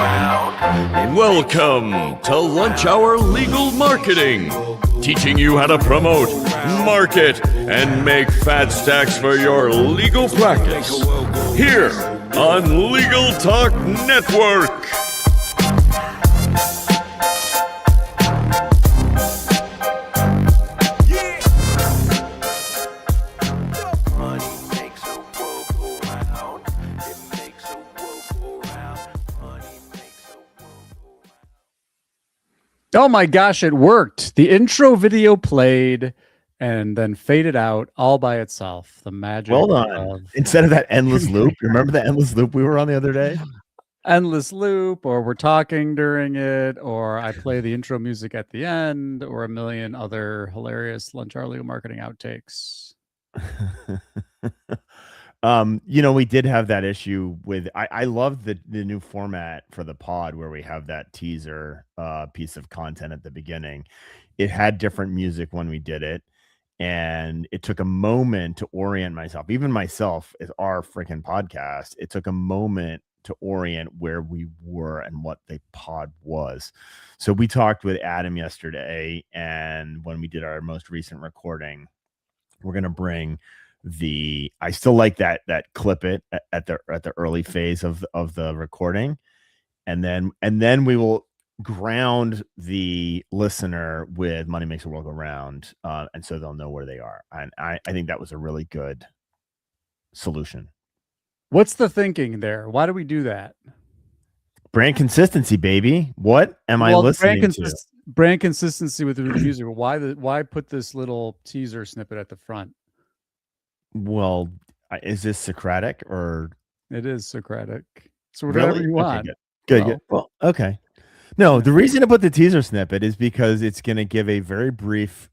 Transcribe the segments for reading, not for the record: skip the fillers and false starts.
Welcome to Lunch Hour Legal Marketing, teaching you how to promote, market, and make fat stacks for your legal practice. Here on Legal Talk Network. Oh my gosh, it worked. The intro video played and then faded out all by itself. The magic. Well done. Instead of that endless loop. Remember the endless loop we were on the other day? Endless loop, or we're talking during it, or I play the intro music at the end, or a million other hilarious Lunch Hour Legal Marketing outtakes. We did have that issue with I love the new format for the pod where we have that teaser piece of content at the beginning. It had different music when we did it, and it took a moment to orient myself, even myself, as our freaking podcast. It took a moment to orient where we were and what the pod was. So we talked with Adam yesterday, and when we did our most recent recording, we're going to bring I still like that clip it at the early phase of the recording, and then we will ground the listener with Money Makes the World Go Round, and so they'll know where they are. And I think that was a really good solution. What's the thinking there? Why do we do that? Brand consistency, baby. What am I listening to? Brand consistency with the music. Why put this little teaser snippet at the front? Well, is this Socratic or? It is Socratic. So whatever you want. Okay, good. Well, okay. No, the reason to put the teaser snippet is because it's going to give a very brief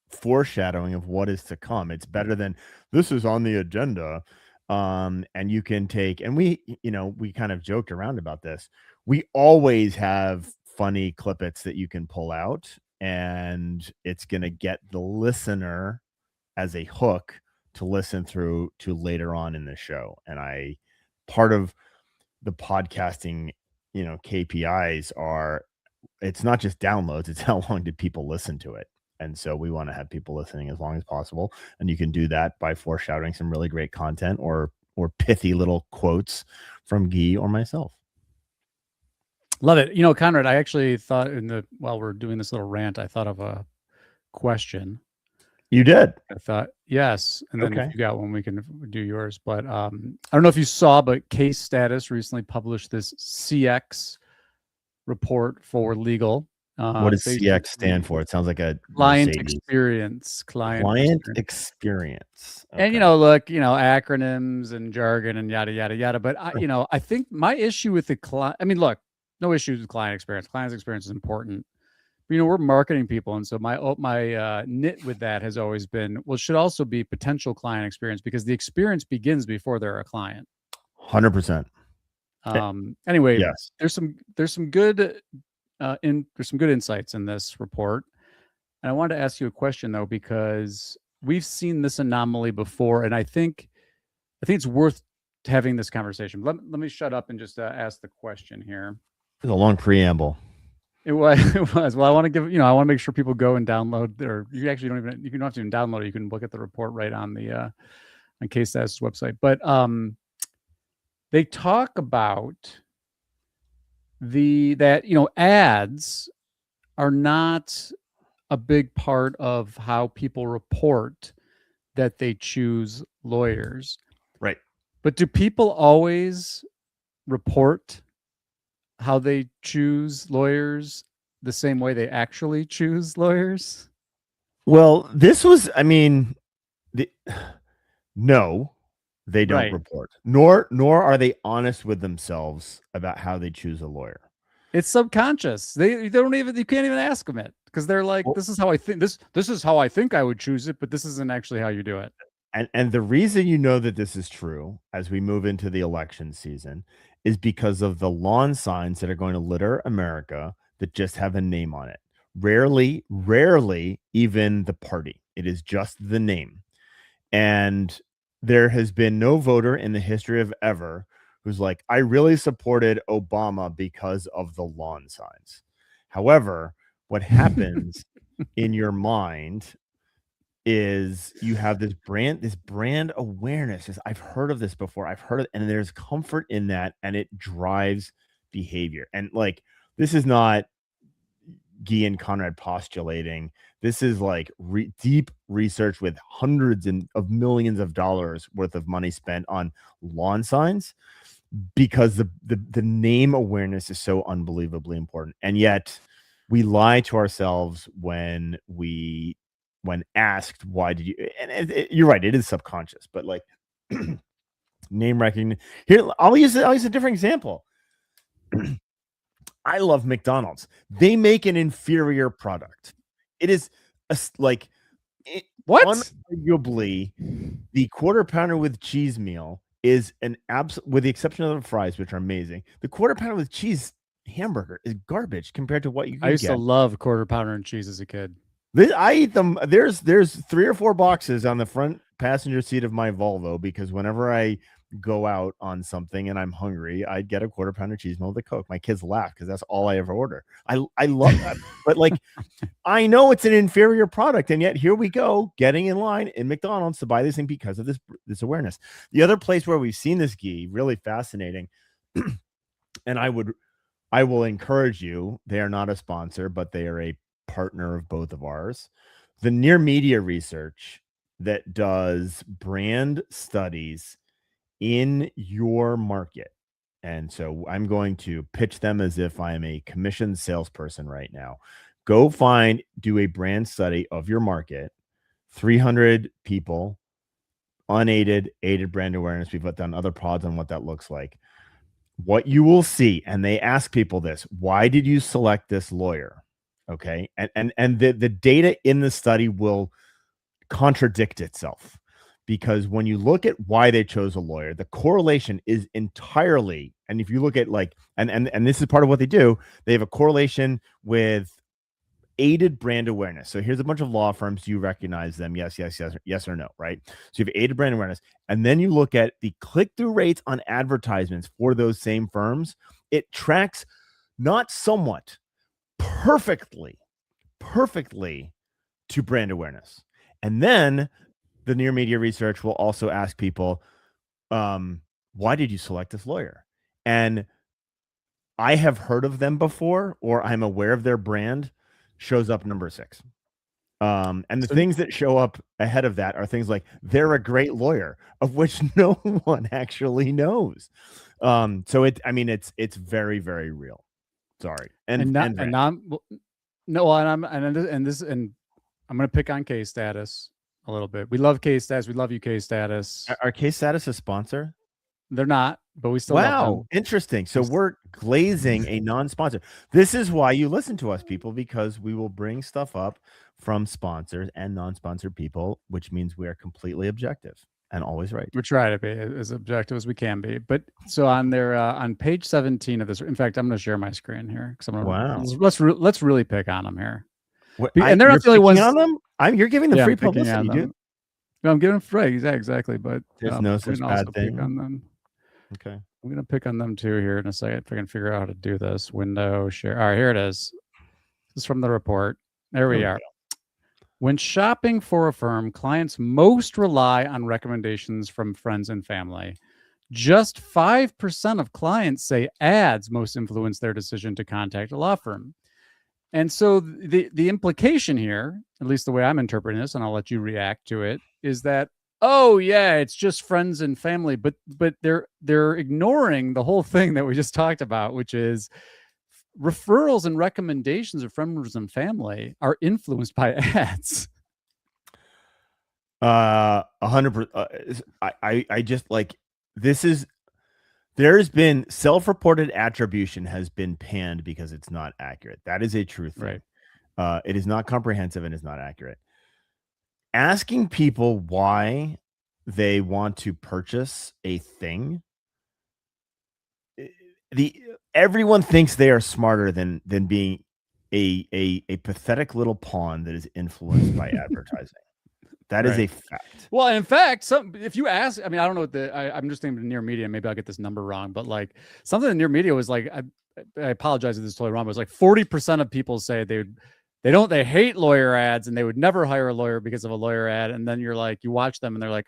foreshadowing of what is to come. It's better than this is on the agenda. And you can take, and we kind of joked around about this. We always have funny clippets that you can pull out, and it's going to get the listener as a hook to listen through to later on in the show. And part of the podcasting, KPIs are, it's not just downloads, it's how long did people listen to it. And so we want to have people listening as long as possible. And you can do that by foreshadowing some really great content or pithy little quotes from Guy or myself. Love it. Conrad, I actually thought while we're doing this little rant, I thought of a question. You did? I thought, yes. And then if you got one, we can do yours. But I don't know if you saw, but Case Status recently published this CX report for legal. What does CX stand for? It sounds like a client Mercedes. Experience. Client experience. Okay. And, acronyms and jargon and yada, yada, yada. But, I think my issue with the client, no issues with client experience. Client experience is important. We're marketing people, and so my nit with that has always been, well, it should also be potential client experience, because the experience begins before they're a client. 100%. Anyway, yes, there's some good insights in this report, and I wanted to ask you a question though, because we've seen this anomaly before, and I think it's worth having this conversation. Let me shut up and just ask the question here. It's a long preamble. It was. Well, I want to I want to make sure people go and download, or you actually don't have to even download it. You can look at the report right on the on Case Status website. But they talk about that ads are not a big part of how people report that they choose lawyers. Right. But do people always report how they choose lawyers the same way they actually choose lawyers? Well, this was, no, they don't report, nor are they honest with themselves about how they choose a lawyer. It's subconscious. They don't even, you can't even ask them it, because they're like, this is how I think this is how I think I would choose it, but this isn't actually how you do it. And the reason that this is true as we move into the election season is because of the lawn signs that are going to litter America that just have a name on it. Rarely even the party. It is just the name. And there has been no voter in the history of ever who's like, I really supported Obama because of the lawn signs. However, what happens in your mind is you have this brand awareness. I've heard of this before. I've heard it, and there's comfort in that, and it drives behavior. And like, this is not Guy and Conrad postulating. This is like deep research with hundreds of millions of dollars worth of money spent on lawn signs, because the name awareness is so unbelievably important. And yet we lie to ourselves when asked, why did you, and you're right, it is subconscious, but like name recognition. Here, I'll use a different example. I love McDonald's. They make an inferior product. It is arguably the quarter pounder with cheese meal is an absolute, with the exception of the fries, which are amazing. The quarter pounder with cheese hamburger is garbage compared to what you can get. I used to love quarter pounder and cheese as a kid. I eat them. There's 3 or 4 boxes on the front passenger seat of my Volvo, because whenever I go out on something and I'm hungry, I'd get a quarter pounder cheese meal with a Coke. My kids laugh because that's all I ever order. I love that. But like, I know it's an inferior product, and yet here we go, getting in line in McDonald's to buy this thing because of this awareness. The other place where we've seen this, Guy, really fascinating, and I will encourage you, they are not a sponsor, but they are a partner of both of ours, the Near Media Research that does brand studies in your market. And so I'm going to pitch them as if I am a commissioned salesperson right now. Go do a brand study of your market, 300 people, unaided, aided brand awareness. We've done other pods on what that looks like. What you will see, and they ask people this, why did you select this lawyer? Okay. And the data in the study will contradict itself, because when you look at why they chose a lawyer, the correlation is entirely, and if you look at like, and this is part of what they do, they have a correlation with aided brand awareness. So here's a bunch of law firms. Do you recognize them? Yes or no, right? So you have aided brand awareness, and then you look at the click-through rates on advertisements for those same firms. It tracks not somewhat, perfectly to brand awareness. And then the Near Media Research will also ask people, why did you select this lawyer? And I have heard of them before, or I'm aware of their brand, shows up number 6. And the things that show up ahead of that are things like, they're a great lawyer, of which no one actually knows. So it's very, very real. Sorry. And I'm going to pick on Case Status a little bit. We love Case Status. We love you, Case Status. Are Case Status a sponsor? They're not, but we still love them. Interesting. So we're glazing a non-sponsor. This is why you listen to us, people, because we will bring stuff up from sponsors and non-sponsored people, which means we are completely objective and always right. We try to be as objective as we can be. But so on their on page 17 of this, in fact, I'm going to share my screen here because let's really pick on them here. And they're not the only ones on them. You're giving them free publicity, dude. No, I'm giving them free. Exactly. But there's no such bad thing on them. Okay. I'm going to pick on them too here in a second if I can figure out how to do this. Window share. All right, here it is. This is from the report. There we are. When shopping for a firm, clients most rely on recommendations from friends and family. Just 5% of clients say ads most influence their decision to contact a law firm. And so the implication here, at least the way I'm interpreting this, and I'll let you react to it, is that, oh yeah, it's just friends and family, but they're ignoring the whole thing that we just talked about, which is referrals and recommendations of friends and family are influenced by ads. 100%. I just like, this is, there's been self-reported attribution has been panned because it's not accurate. That is a true thing. Right. It is not comprehensive and is not accurate. Asking people why they want to purchase a thing, everyone thinks they are smarter than being a pathetic little pawn that is influenced by advertising. That is a fact. Well, in fact, if you ask, I mean, I don't know what I'm just thinking near media. Maybe I'll get this number wrong, but like something in near media was like, I apologize if this is totally wrong, but it was like 40% of people say they hate lawyer ads and they would never hire a lawyer because of a lawyer ad. And then you're like, you watch them and they're like,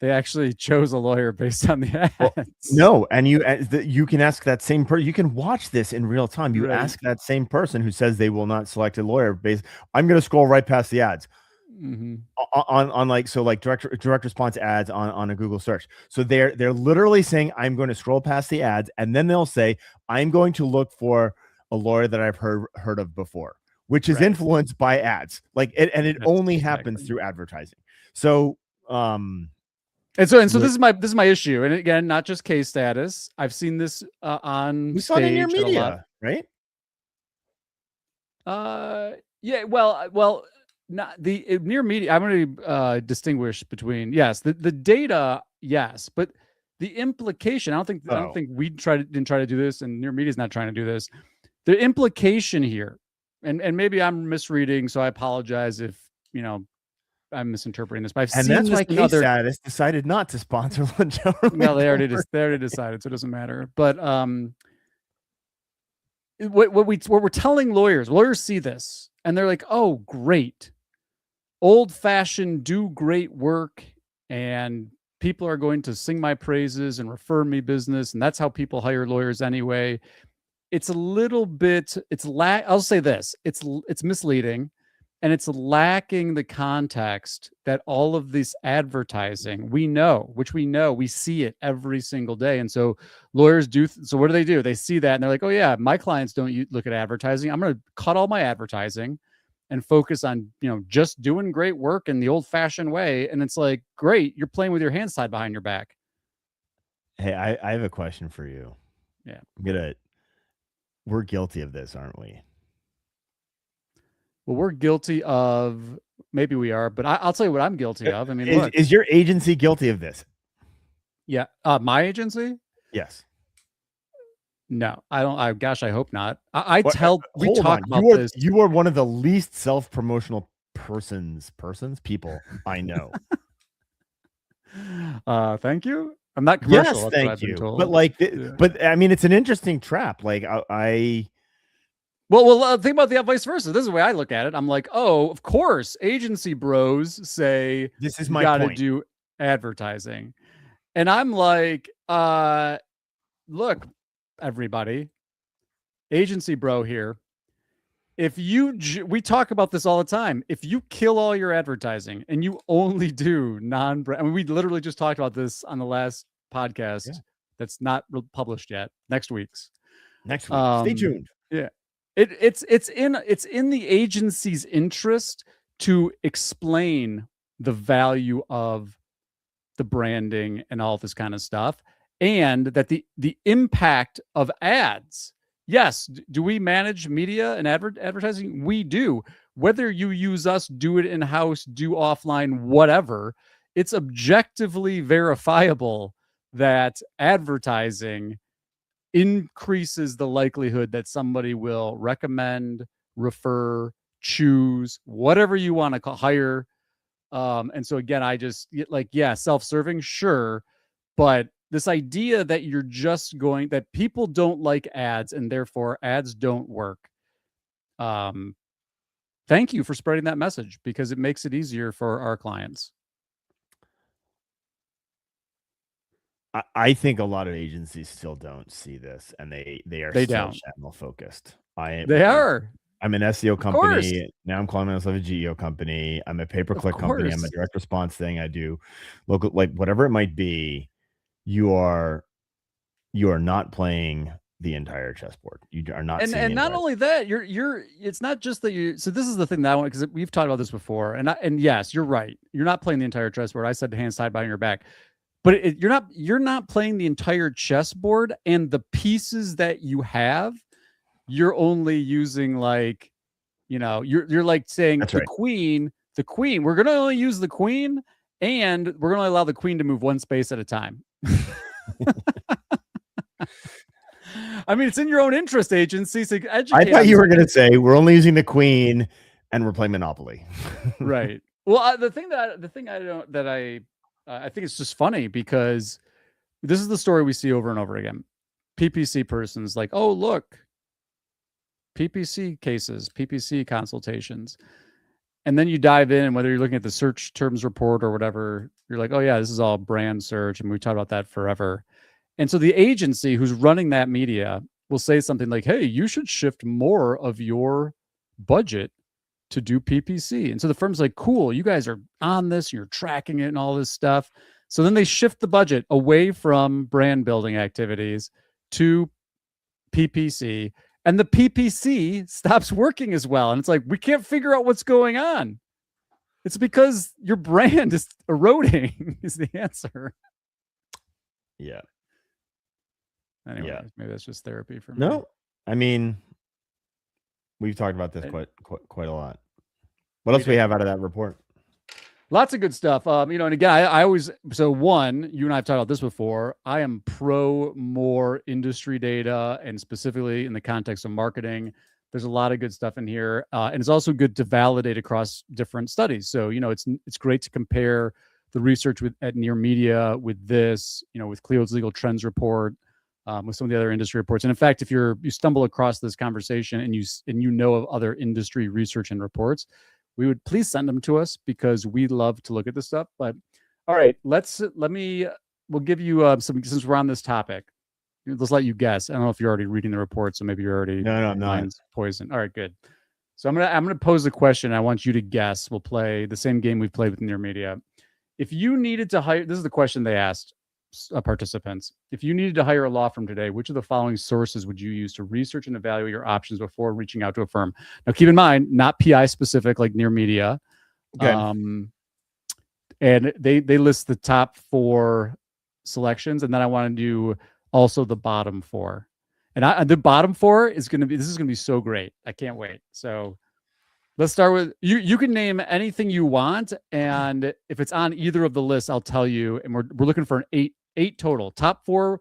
they actually chose a lawyer based on the ads. Well, no, and you can ask that same person. You can watch this in real time. You ask that same person who says they will not select a lawyer based. I'm going to scroll right past the ads on like direct response ads on a Google search. So they're literally saying I'm going to scroll past the ads, and then they'll say I'm going to look for a lawyer that I've heard of before, which is influenced by ads. Like it, and it only happens through advertising. So And so this is my issue. And again, not just case status. I've seen this on we saw it in your media, right? Yeah. Well, not the near media. I'm going to distinguish between the data, yes, but the implication. I don't think we didn't try to do this, and near media is not trying to do this. The implication here, and maybe I'm misreading, so I apologize if I'm misinterpreting this, but that's why Case Status decided not to sponsor Lunch Hour. Well, they already decided, so it doesn't matter. But what we're telling lawyers see this and they're like, oh, great, old-fashioned, do great work, and people are going to sing my praises and refer me business, and that's how people hire lawyers anyway. It's a little bit. I'll say this: it's misleading. And it's lacking the context that all of this advertising we see it every single day. And so lawyers do. So what do? They see that and they're like, oh yeah, my clients don't look at advertising. I'm going to cut all my advertising and focus on, just doing great work in the old fashioned way. And it's like, great. You're playing with your hands tied behind your back. Hey, I have a question for you. Yeah. We're guilty of this, aren't we? Well, we're guilty of, maybe we are, but I'll tell you what I'm guilty of. I mean, is your agency guilty of this? Yeah. My agency? Yes. No, I don't. Gosh, I hope not. We talk about this. You are one of the least self-promotional people I know. Thank you. I'm not commercial. Yes, thank you. But I mean, it's an interesting trap. Like Well, think about the vice versa. This is the way I look at it. I'm like, oh, of course, agency bros say this is my got to do advertising, and I'm like, look, everybody, agency bro here. If we talk about this all the time. If you kill all your advertising and you only do non-brand, I mean, we literally just talked about this on the last podcast that's not published yet. Next week. Stay tuned. Yeah. It's in the agency's interest to explain the value of the branding and all this kind of stuff, and that the impact of ads. Yes, do we manage media and advertising? We do. Whether you use us, do it in-house, do offline, whatever, it's objectively verifiable that advertising increases the likelihood that somebody will recommend, refer, choose, whatever you want to hire. And so again, I just self-serving, sure. But this idea that you're just that people don't like ads and therefore ads don't work. Thank you for spreading that message, because it makes it easier for our clients. I think a lot of agencies still don't see this, and they are still channel focused. They are. I'm an SEO company. Now I'm calling myself a GEO company. I'm a pay-per-click company. I'm a direct response thing. I do local, like whatever it might be. You are not playing the entire chessboard. You are not. And not only that, you're. It's not just that you. So this is the thing that I want, because we've talked about this before. And yes, you're right. You're not playing the entire chessboard. I said hands tied behind your back. But you're not playing the entire chessboard, and the pieces that you have, you're only using you're like saying the queen, we're going to only use the queen, and we're going to allow the queen to move one space at a time. I mean, it's in your own interest, agencies. I thought you were going to say we're only using the queen and we're playing Monopoly. Right. Well, the thing I don't that I think it's just funny because this is the story we see over and over again. PPC persons like, oh look, PPC cases, PPC consultations. And then you dive in, and whether you're looking at the search terms report or whatever, you're like, oh yeah, this is all brand search. And we talked about that forever. And so the agency who's running that media will say something like, hey, you should shift more of your budget to do PPC. And so the firm's like, cool, you guys are on this, you're tracking it and all this stuff. So then they shift the budget away from brand building activities to PPC, and the PPC stops working as well. And it's like, we can't figure out what's going on. It's because your brand is eroding is the answer. Yeah. Anyway, maybe that's just therapy for me. No, I mean, we've talked about this quite a lot. What else do we have out of that report? Lots of good stuff. And again, I always, so one, you and I have talked about this before. I am pro more industry data, and specifically in the context of marketing. There's a lot of good stuff in here. And it's also good to validate across different studies. So, it's great to compare the research at Near Media with this, with Clio's legal trends report, with some of the other industry reports. And in fact, if you stumble across this conversation and you know of other industry research and reports, we would please send them to us because we love to look at this stuff. But all right, we'll give you some, since we're on this topic, let's let you guess. I don't know if you're already reading the report, so maybe you're already no, I'm not. Poison. All right, good. So I'm gonna pose a question. I want you to guess. We'll play the same game we've played with Near Media. If you needed to hire, this is the question they asked participants. If you needed to hire a law firm today, which of the following sources would you use to research and evaluate your options before reaching out to a firm? Now, keep in mind, not PI specific like Near Media. Okay. And they list the top 4 selections, and then I want to do also the bottom 4. And the bottom 4 is going to be so great. I can't wait. So let's start with you can name anything you want, and if it's on either of the lists, I'll tell you. And we're looking for an 8 total. Top 4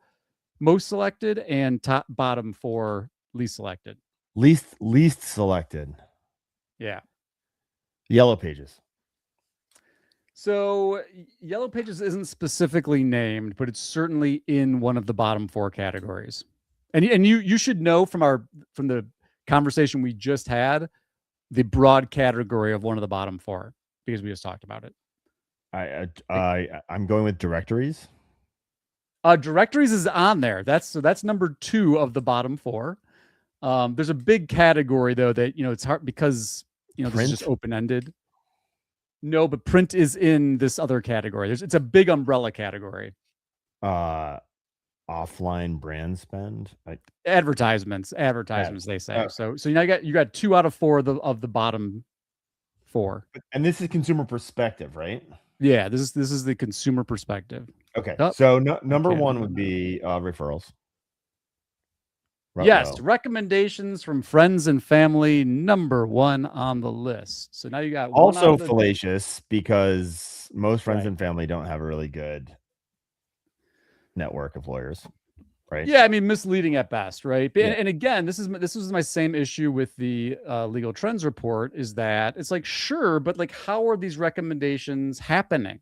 most selected and bottom 4 least selected. Least selected. Yeah. Yellow Pages. So Yellow Pages isn't specifically named, but it's certainly in one of the bottom 4 categories. And you should know from the conversation we just had the broad category of one of the bottom 4 because we just talked about it. I'm going with directories. Directories is on there. That's number 2 of the bottom 4. There's a big category though that it's hard because this is just open ended. No, but print is in this other category. It's a big umbrella category. Offline brand spend. Advertisements. They say. So you got 2 out of 4 of the bottom 4. And this is consumer perspective, right? Yeah, this is the consumer perspective. Okay. So number 1 would be referrals. Yes, recommendations from friends and family, number 1 on the list. So now you got also fallacious because most friends and family don't have a really good network of lawyers, right? Yeah, I mean misleading at best, right? Yeah. And again, this is my same issue with the legal trends report is that it's like, sure, but like how are these recommendations happening?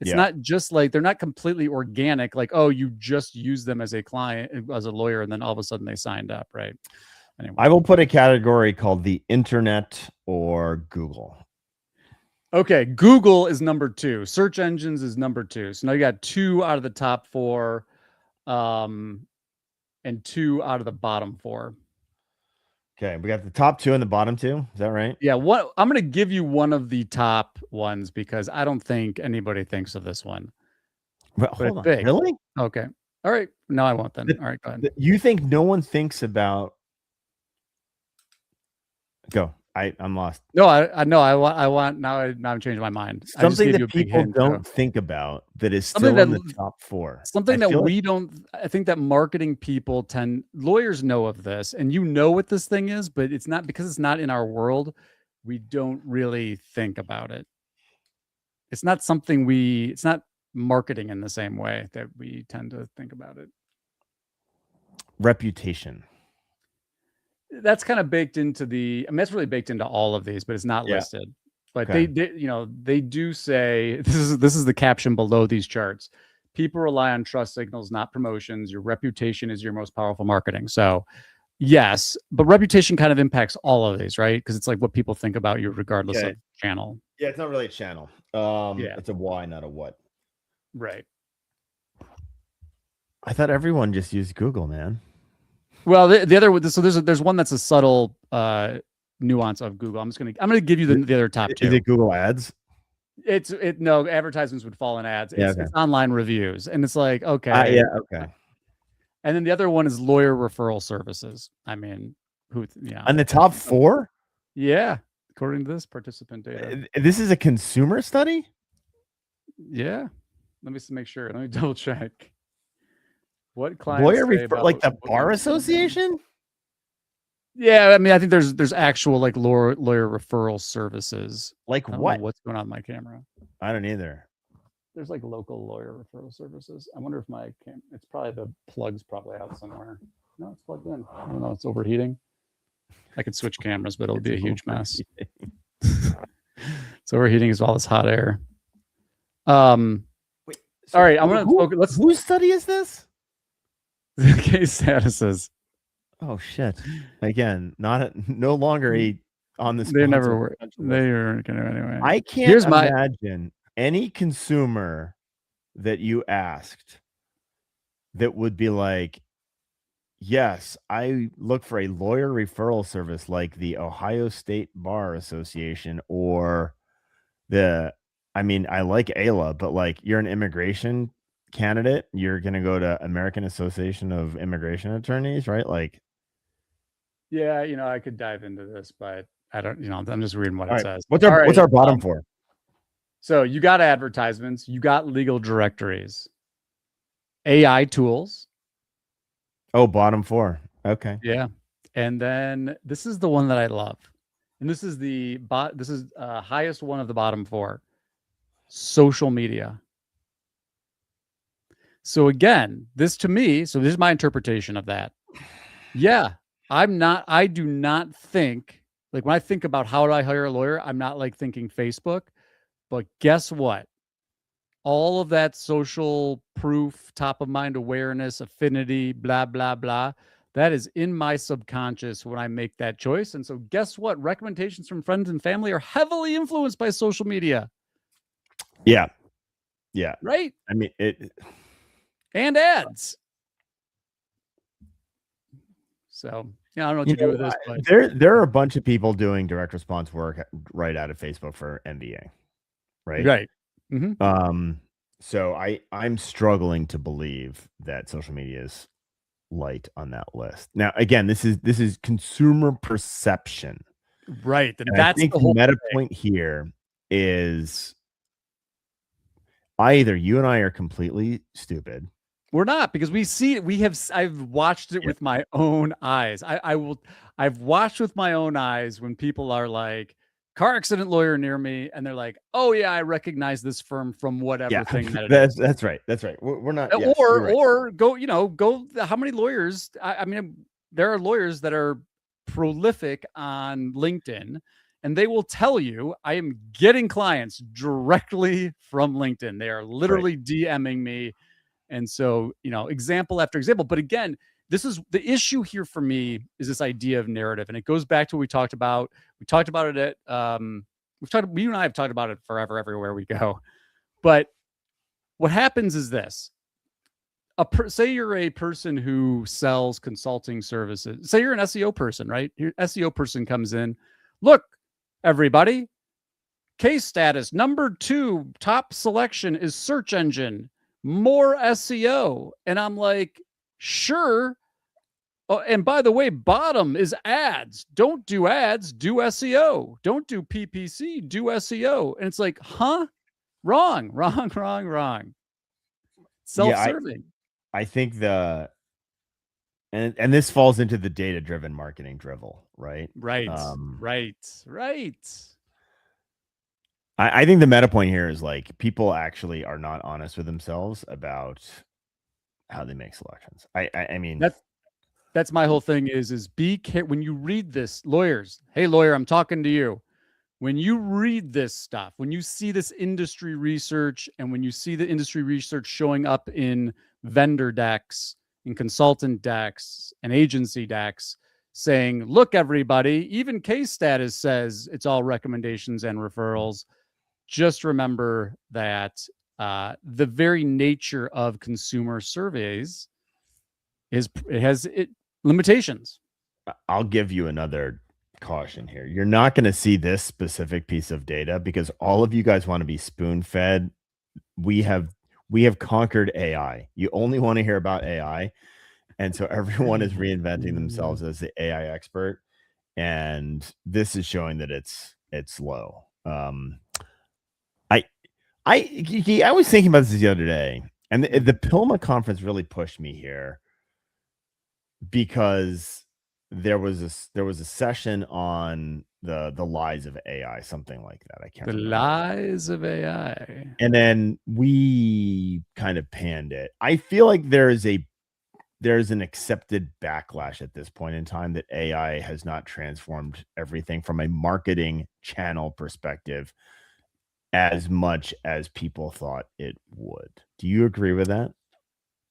It's not just like they're not completely organic, like, oh, you just use them as a client, as a lawyer, and then all of a sudden they signed up, right? Anyway. I will put a category called the internet or Google. Okay, Google is number 2. Search engines is number 2. So now you got 2 out of the top 4, and 2 out of the bottom 4. Okay, we got the top 2 and the bottom 2. Is that right? Yeah. I'm going to give you one of the top ones because I don't think anybody thinks of this one. Well, hold on. Really? Okay. All right. No, I won't then. All right, go ahead. You think no one thinks about? Go. I'm lost. No, I know. I want now. I'm changing my mind. Something that people don't think about that is still in the top 4. Something that we don't. I think that marketing people lawyers know of this, and you know what this thing is, but it's not because it's not in our world. We don't really think about it. It's not something it's not marketing in the same way that we tend to think about it. Reputation. That's kind of baked into that's really baked into all of these, but it's not listed. But Okay. they do say this is the caption below these charts. People rely on trust signals, not promotions. Your reputation is your most powerful marketing. So yes, but reputation kind of impacts all of these, right? Because it's like what people think about you regardless of channel. Yeah, it's not really a channel. Yeah. It's a why, not a what. Right. I thought everyone just used Google, man. Well, the other, so there's one that's a subtle nuance of Google. I'm gonna give you the other top two. Is it Google Ads? No, advertisements would fall in ads. Yeah, It's online reviews, and it's like okay, yeah, okay. And then the other one is lawyer referral services. I mean, On the top 4? Yeah, according to this participant data. This is a consumer study? Yeah. Let me make sure. Let me double check. What clients Lawyer like the bar association? Yeah, I mean, I think there's actual like lawyer referral services. Like I don't what? know what's going on with my camera? I don't either. There's like local lawyer referral services. I wonder if my it's probably the plug's probably out somewhere. No, it's plugged in. I don't know. It's overheating. I could switch cameras, but it'll be a huge mess. It's overheating as well as hot air. Wait, so all right, I'm gonna focus. Whose study is this? Case statuses. Oh shit! Again, no longer on this. They never were. They are gonna anyway. I can't imagine any consumer that you asked that would be like, yes, I look for a lawyer referral service like the Ohio State Bar Association or I like ALA, but like you're an immigration candidate, you're going to go to American Association of Immigration Attorneys, right? Like, yeah, I could dive into this, but I don't, I'm just reading what it says. What's our bottom 4? So you got advertisements, you got legal directories, AI tools. Oh, bottom 4. Okay. Yeah. And then this is the one that I love. And this is highest one of the bottom 4. Social media. So again, this to me, so this is my interpretation of that. Yeah, I do not think, like when I think about how do I hire a lawyer, I'm not like thinking Facebook, but guess what? All of that social proof, top of mind awareness, affinity, blah, blah, blah, that is in my subconscious when I make that choice. And so guess what? Recommendations from friends and family are heavily influenced by social media. Yeah. Yeah. Right. I mean, and ads. So yeah, I don't know what to do with this. But there are a bunch of people doing direct response work right out of Facebook for MBA, right? Right. Mm-hmm. So I'm struggling to believe that social media is light on that list. Now, again, this is consumer perception, right? And that's the whole meta point here. Is either you and I are completely stupid. We're not, because we see it. I've watched it with my own eyes. I've watched with my own eyes when people are like, car accident lawyer near me, and they're like, oh yeah, I recognize this firm from whatever thing that it is. That's right. That's right. We're not. Yes, or go, how many lawyers? I mean, there are lawyers that are prolific on LinkedIn, and they will tell you, I am getting clients directly from LinkedIn. They are literally DMing me. And so, example after example. But again, this is the issue here for me, is this idea of narrative. And it goes back to what we talked about. We talked about it at, you and I have talked about it forever, everywhere we go. But what happens is this. Say you're a person who sells consulting services. Say you're an SEO person, right? Your SEO person comes in. Look, everybody, case status number 2, top selection is search engine. More SEO. And I'm like, sure. Oh, and by the way, bottom is ads. Don't do ads, do SEO. Don't do PPC, do SEO. And it's like, huh? Wrong. Self-serving. Yeah, I think and this falls into the data-driven marketing drivel, right? Right. I think the meta point here is like people actually are not honest with themselves about how they make selections. I mean, that's my whole thing is be careful when you read this. Lawyers, hey lawyer, I'm talking to you. when you read this stuff, when you see this industry research, and when you see the industry research showing up in vendor decks, in consultant decks, and agency decks, saying, look, everybody, even case status says it's all recommendations and referrals, just remember that the very nature of consumer surveys has limitations. I'll give you another caution here. You're not going to see this specific piece of data because all of you guys want to be spoon-fed. We have conquered AI. You only want to hear about AI. And so everyone is reinventing themselves as the AI expert. And this is showing that it's low. I was thinking about this the other day, and the PILMA conference really pushed me here because there was a session on the lies of AI, something like that. I can't remember. Lies of AI. And then we kind of panned it. I feel like there's an accepted backlash at this point in time that AI has not transformed everything from a marketing channel perspective as much as people thought it would. Do you agree with that?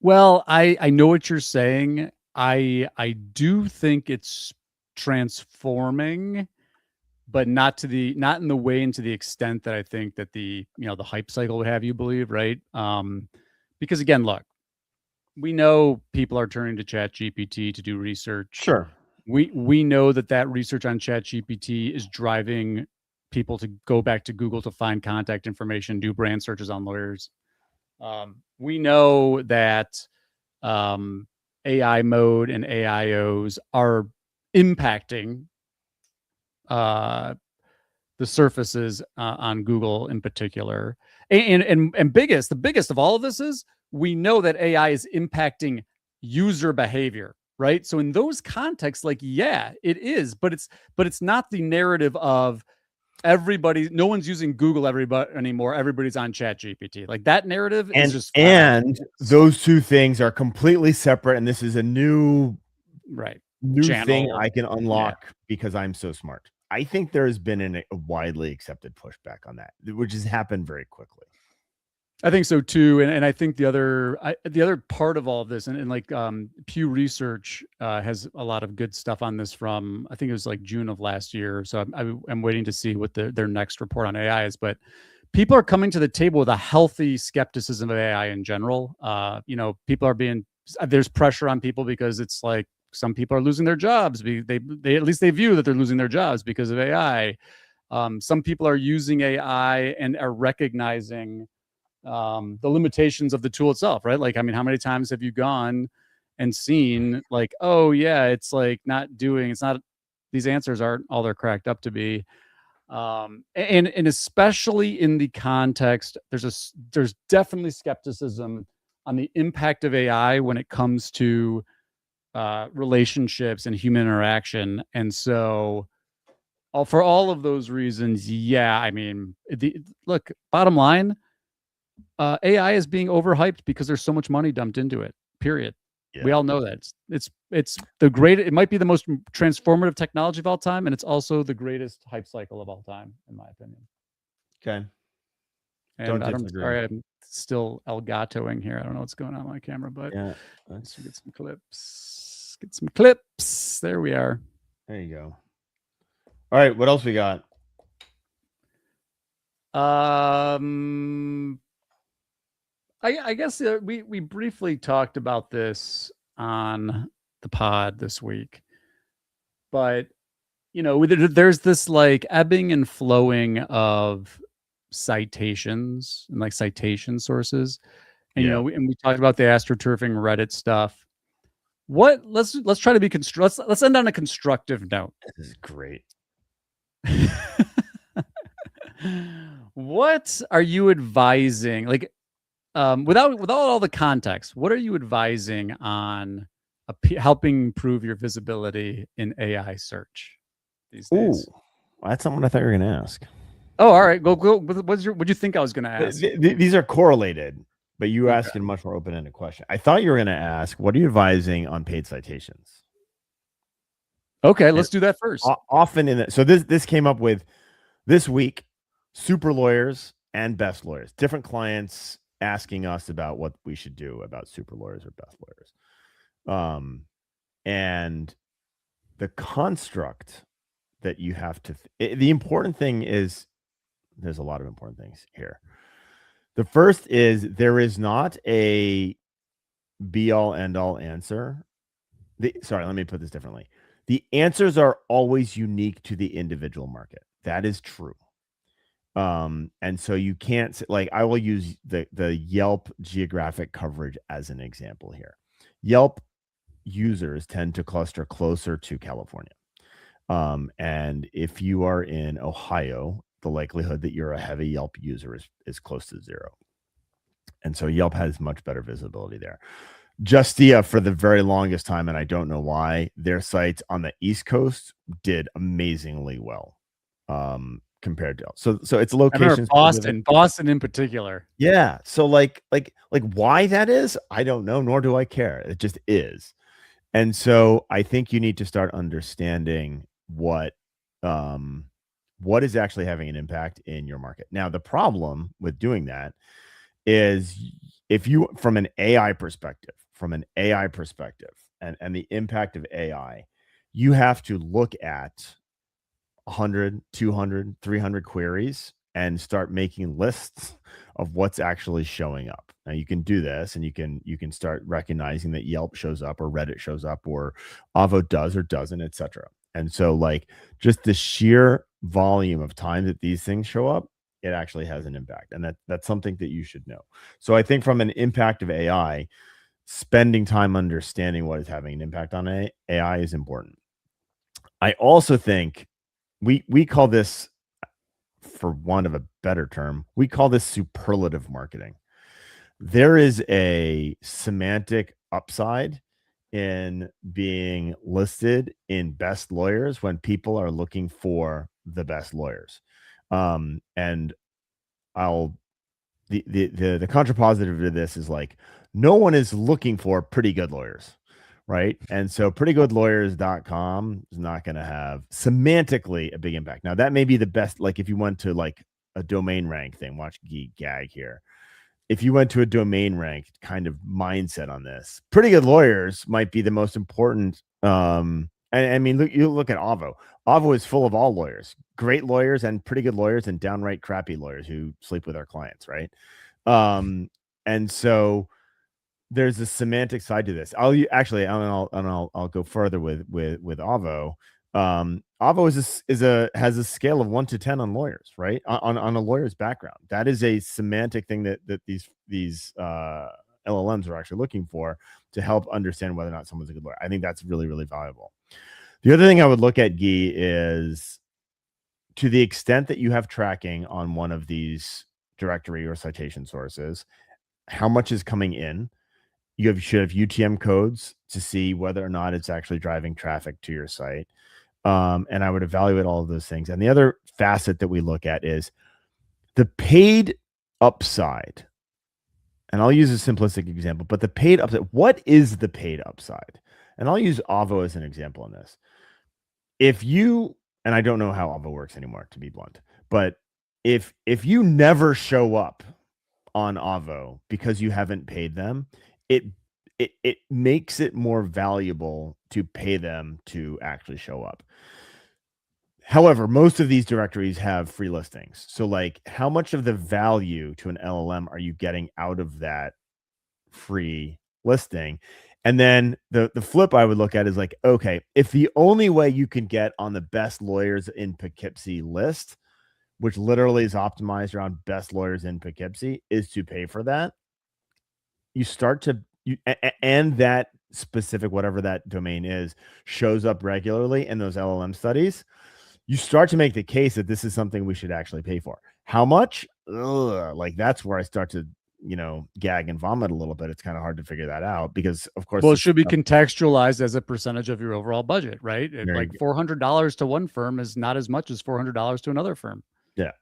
Well, I know what you're saying. I do think it's transforming, but not in the way and to the extent that I think that the hype cycle would have you believe, right? Because again, look, we know people are turning to ChatGPT to do research. Sure. We know that research on ChatGPT is driving people to go back to Google to find contact information, do brand searches on lawyers. We know that AI mode and AIOs are impacting the surfaces on Google in particular. And the biggest of all of this is we know that AI is impacting user behavior, right? So in those contexts, like, yeah, it is, but it's not the narrative of no one's using Google anymore. Everybody's on ChatGPT. Like that narrative is just those two things are completely separate. And this is a new channel thing I can unlock because I'm so smart. I think there has been a widely accepted pushback on that, which has happened very quickly. I think so too, and I think the other part of all of this, and like Pew Research has a lot of good stuff on this from, I think it was like June of last year. So I'm waiting to see what their next report on AI is. But people are coming to the table with a healthy skepticism of AI in general. People are there's pressure on people because it's like some people are losing their jobs. They at least they view that they're losing their jobs because of AI. Some people are using AI and are recognizing the limitations of the tool itself, right? Like, I mean, how many times have you gone and seen like, oh yeah, it's like these answers aren't all they're cracked up to be. And especially in the context, there's definitely skepticism on the impact of AI when it comes to relationships and human interaction. And so for all of those reasons, yeah, I mean, look, bottom line, AI is being overhyped because there's so much money dumped into it, period. Yeah. We all know that it's the great, it might be the most transformative technology of all time. And it's also the greatest hype cycle of all time, in my opinion. Okay. And sorry, I'm still Elgatoing here. I don't know what's going on with my camera, but let's get some clips. There we are. There you go. All right. What else we got? I guess we briefly talked about this on the pod this week, but there's this like ebbing and flowing of citations and like citation sources, and and we talked about the astroturfing Reddit stuff. Let's try to be let's end on a constructive note. This is great. What are you advising? Like, without all the context, what are you advising on helping improve your visibility in AI search these days? Ooh, that's something I thought you were going to ask. Oh, all right. Go. What do you think I was going to ask? These are correlated, but you asked a much more open-ended question. I thought you were going to ask, what are you advising on paid citations? Okay, let's do that first. Often so this came up with This week, super lawyers and best lawyers, different clients asking us about what we should do about super lawyers or best lawyers. And the construct that you have to, the important thing is, there's a lot of important things here. The first is there is not a be all end all answer. Sorry, let me put this differently. The answers are always unique to the individual market. That is true. And so you can't, like, I will use the Yelp geographic coverage as an example here. Yelp users tend to cluster closer to California. And if you are in Ohio, the likelihood that you're a heavy Yelp user is close to zero. And so Yelp has much better visibility there. Justia, for the very longest time, and I don't know why, their sites on the East Coast did amazingly well. Compared to, so it's locations. Boston in particular. Yeah. So like why that is, I don't know, nor do I care. It just is. And so I think you need to start understanding what is actually having an impact in your market. Now, the problem with doing that is if you, from an AI perspective, and the impact of AI, you have to look at 100, 200, 300 queries and start making lists of what's actually showing up. Now you can do this, and you can start recognizing that Yelp shows up or Reddit shows up or Avvo does or doesn't, etc. And so, like, just the sheer volume of time that these things show up, it actually has an impact, and that's something that you should know. So I think from an impact of AI, spending time understanding what is having an impact on AI is important. I also think we call this, for want of a better term, we call this superlative marketing. There is a semantic upside in being listed in best lawyers when people are looking for the best lawyers. And the contrapositive to this is, like, no one is looking for pretty good lawyers. Right. And so prettygoodlawyers.com is not going to have semantically a big impact. Now, that may be the best. Like, if you went to like a domain rank thing, watch Geek Gag here. If you went to a domain rank kind of mindset on this, Pretty Good Lawyers might be the most important. And I mean, you look at Avvo. Avvo is full of all lawyers, great lawyers and pretty good lawyers and downright crappy lawyers who sleep with our clients. Right. And so there's a semantic side to this. I'll go further with Avvo. Avvo has a scale of 1 to 10 on lawyers, right? On a lawyer's background. That is a semantic thing that these LLMs are actually looking for to help understand whether or not someone's a good lawyer. I think that's really, really valuable. The other thing I would look at, Guy, is to the extent that you have tracking on one of these directory or citation sources, how much is coming in. You should have UTM codes to see whether or not it's actually driving traffic to your site. And I would evaluate all of those things. And the other facet that we look at is the paid upside. And I'll use a simplistic example, but the paid upside, what is the paid upside? And I'll use Avvo as an example in this. And I don't know how Avvo works anymore, to be blunt, but if you never show up on Avvo because you haven't paid them, it makes it more valuable to pay them to actually show up. However, most of these directories have free listings. So, like, how much of the value to an LLM are you getting out of that free listing? And then the flip I would look at is, like, okay, if the only way you can get on the best lawyers in Poughkeepsie list, which literally is optimized around best lawyers in Poughkeepsie, is to pay for that, you start to, and that specific, whatever that domain is, shows up regularly in those LLM studies, you start to make the case that this is something we should actually pay for. How much? Like, that's where I start to, gag and vomit a little bit. It's kind of hard to figure that out because, of course, well, it should be contextualized as a percentage of your overall budget, right? Like $400 to one firm is not as much as $400 to another firm. Yeah.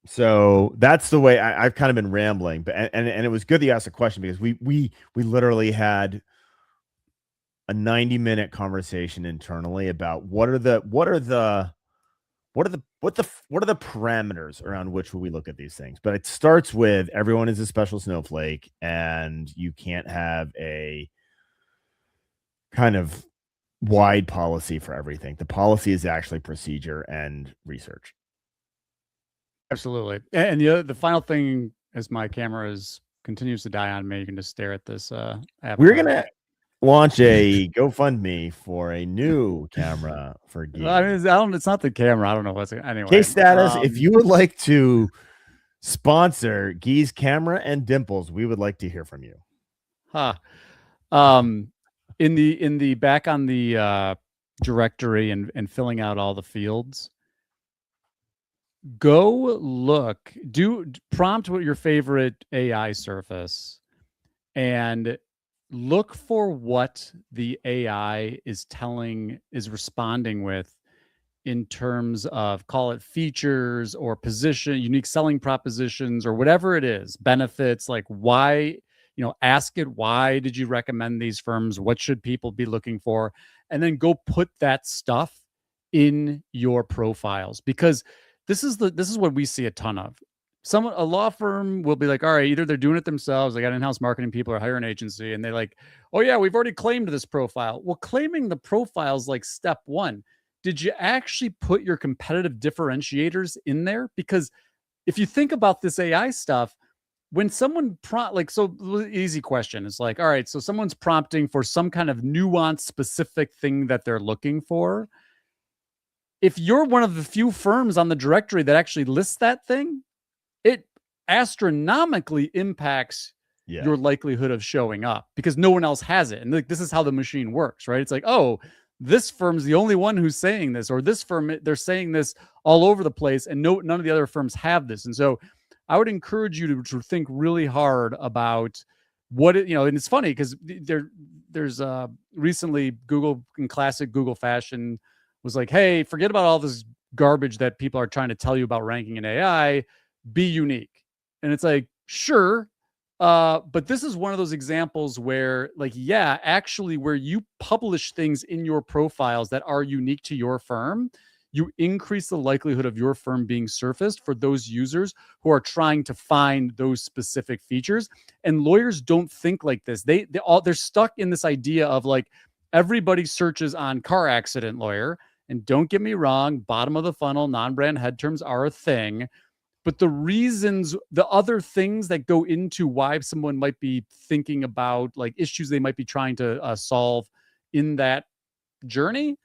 So that's the way I've kind of been rambling, but and it was good that you asked a question because we literally had a 90-minute conversation internally about what are the what are the parameters around which we look at these things? But it starts with everyone is a special snowflake, and you can't have a kind of wide policy for everything. The policy is actually procedure and research. Absolutely. And the final thing, as my camera continues to die on me, you can just stare at this app. We're gonna launch a GoFundMe for a new camera for Guy. I mean, it's not the camera. I don't know what's anyway. Case status: if you would like to sponsor Guy's camera and dimples, we would like to hear from you. In the back on the directory and filling out all the fields, go look, prompt what your favorite AI surface and look for what the AI is responding with in terms of, call it features or position, unique selling propositions, or whatever it is, benefits, like why, ask it, why did you recommend these firms? What should people be looking for? And then go put that stuff in your profiles, because this is what we see a ton of. A law firm will be like, all right, either they're doing it themselves, they got in-house marketing people, or hire an agency, and they like, oh yeah, we've already claimed this profile. Well, claiming the profile is like step one. Did you actually put your competitive differentiators in there? Because if you think about this AI stuff, when someone easy question is like, all right, so someone's prompting for some kind of nuanced, specific thing that they're looking for. If you're one of the few firms on the directory that actually lists that thing, it astronomically impacts your likelihood of showing up, because no one else has it. And this is how the machine works, right? It's like, oh, this firm's the only one who's saying this, or this firm, they're saying this all over the place, and none of the other firms have this. And so I would encourage you to think really hard about and it's funny because there's recently Google, in classic Google fashion, was like, hey, forget about all this garbage that people are trying to tell you about ranking in AI, be unique. And it's like, sure. But this is one of those examples where, actually where you publish things in your profiles that are unique to your firm, you increase the likelihood of your firm being surfaced for those users who are trying to find those specific features. And lawyers don't think like this. They're stuck in this idea of like, everybody searches on car accident lawyer. And don't get me wrong, bottom of the funnel, non-brand head terms are a thing. But the other things that go into why someone might be thinking about like issues they might be trying to solve in that journey,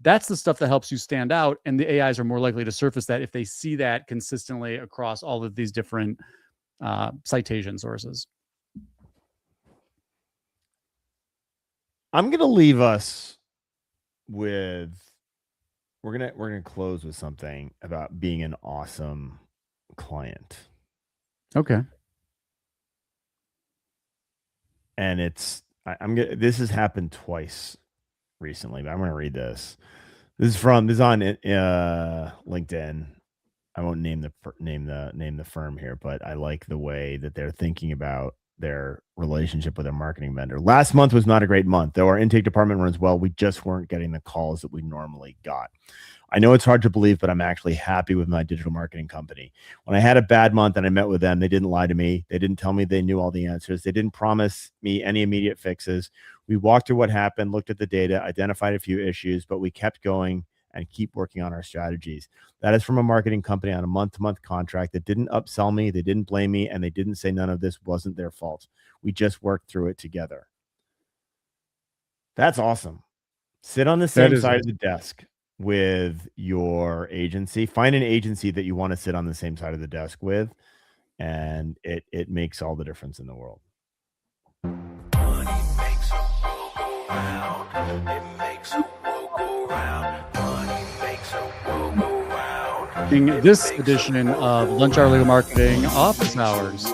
that's the stuff that helps you stand out. And the AIs are more likely to surface that if they see that consistently across all of these different citation sources. I'm going to leave us with, we're going to close with something about being an awesome client. Okay. And this has happened twice recently, but I'm going to read this. This is on LinkedIn. I won't name the firm here, but I like the way that they're thinking about their relationship with their marketing vendor. Last month was not a great month. Though our intake department runs well, we just weren't getting the calls that we normally got. I know it's hard to believe, but I'm actually happy with my digital marketing company. When I had a bad month and I met with them, they didn't lie to me. They didn't tell me they knew all the answers. They didn't promise me any immediate fixes. We walked through what happened, looked at the data, identified a few issues, but we kept going and keep working on our strategies. That is from a marketing company on a month-to-month contract that didn't upsell me, they didn't blame me, and they didn't say none of this wasn't their fault. We just worked through it together. That's awesome. Sit on the same side of the desk with your agency. Find an agency that you want to sit on the same side of the desk with, and it makes all the difference in the world. Money makes a world go round. It makes a world go round. Money makes a world go round. In this edition of Lunch Hour Legal Marketing Office Hours.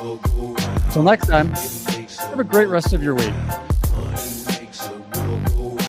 Till next time, have a great rest of your week.